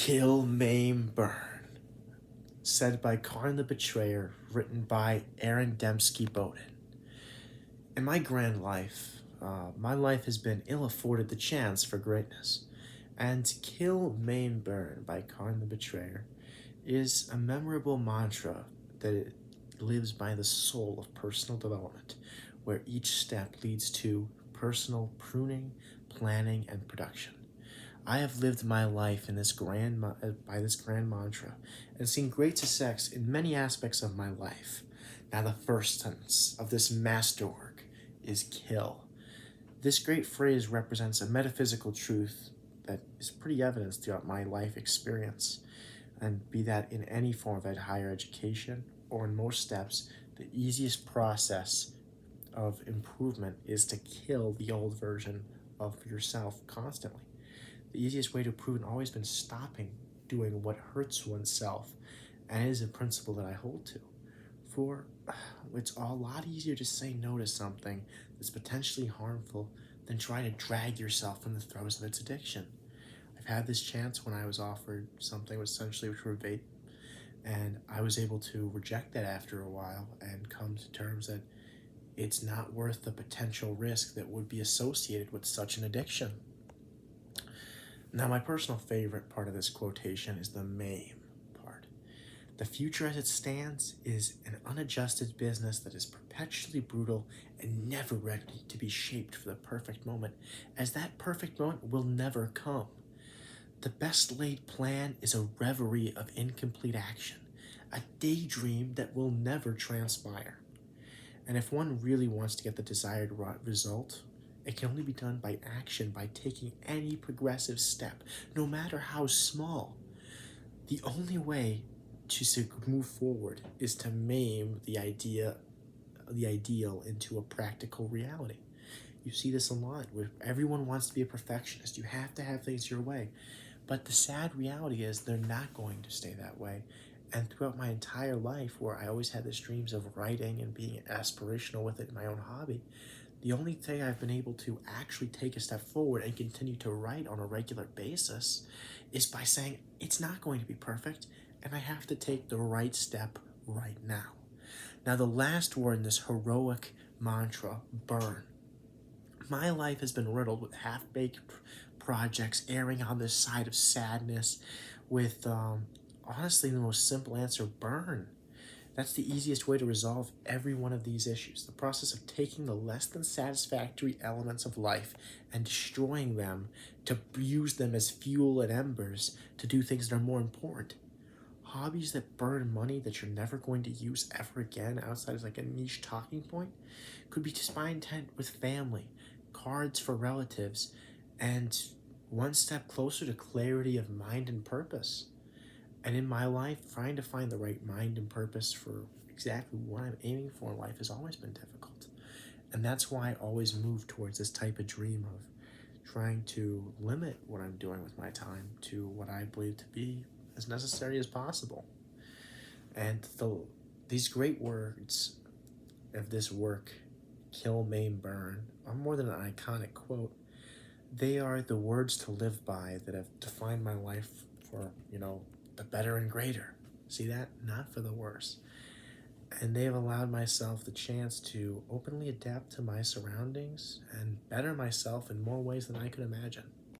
Kill, maim, burn. Said by Karn the Betrayer, written by Aaron Dembski Bowden. In my life has been ill-afforded the chance for greatness, and Kill, Maim, Burn by Karn the Betrayer is a memorable mantra that lives by the soul of personal development, where each step leads to personal pruning, planning, and production. I have lived my life in by this grand mantra and seen great success in many aspects of my life. Now, the first sentence of this masterwork is kill. This great phrase represents a metaphysical truth that is pretty evident throughout my life experience, and be that in any form of higher education or in most steps, the easiest process of improvement is to kill the old version of yourself constantly. The easiest way to improve has always been stopping doing what hurts oneself, and it is a principle that I hold to. For it's a lot easier to say no to something that's potentially harmful than try to drag yourself in the throes of its addiction. I've had this chance when I was offered something essentially which were vape, and I was able to reject that after a while and come to terms that it's not worth the potential risk that would be associated with such an addiction. Now, my personal favorite part of this quotation is the MAIM part. The future as it stands is an unadjusted business that is perpetually brutal and never ready to be shaped for the perfect moment, as that perfect moment will never come. The best laid plan is a reverie of incomplete action, a daydream that will never transpire. And if one really wants to get the desired result, it can only be done by action, by taking any progressive step, no matter how small. The only way to move forward is to maim the ideal into a practical reality. You see this a lot where everyone wants to be a perfectionist. You have to have things your way. But the sad reality is they're not going to stay that way. And throughout my entire life, where I always had these dreams of writing and being aspirational with it in my own hobby, the only thing I've been able to actually take a step forward and continue to write on a regular basis is by saying it's not going to be perfect and I have to take the right step right now. Now, the last word in this heroic mantra, burn. My life has been riddled with half-baked projects erring on this side of sadness with, honestly, the most simple answer, burn. That's the easiest way to resolve every one of these issues. The process of taking the less than satisfactory elements of life and destroying them to use them as fuel and embers to do things that are more important. Hobbies that burn money that you're never going to use ever again outside of like a niche talking point could be just by intent with family, cards for relatives, and one step closer to clarity of mind and purpose. And in my life, trying to find the right mind and purpose for exactly what I'm aiming for in life has always been difficult. And that's why I always move towards this type of dream of trying to limit what I'm doing with my time to what I believe to be as necessary as possible. And these great words of this work, kill, maim, burn, are more than an iconic quote. They are the words to live by that have defined my life for, the better and greater. See that? Not for the worse. And they have allowed myself the chance to openly adapt to my surroundings and better myself in more ways than I could imagine.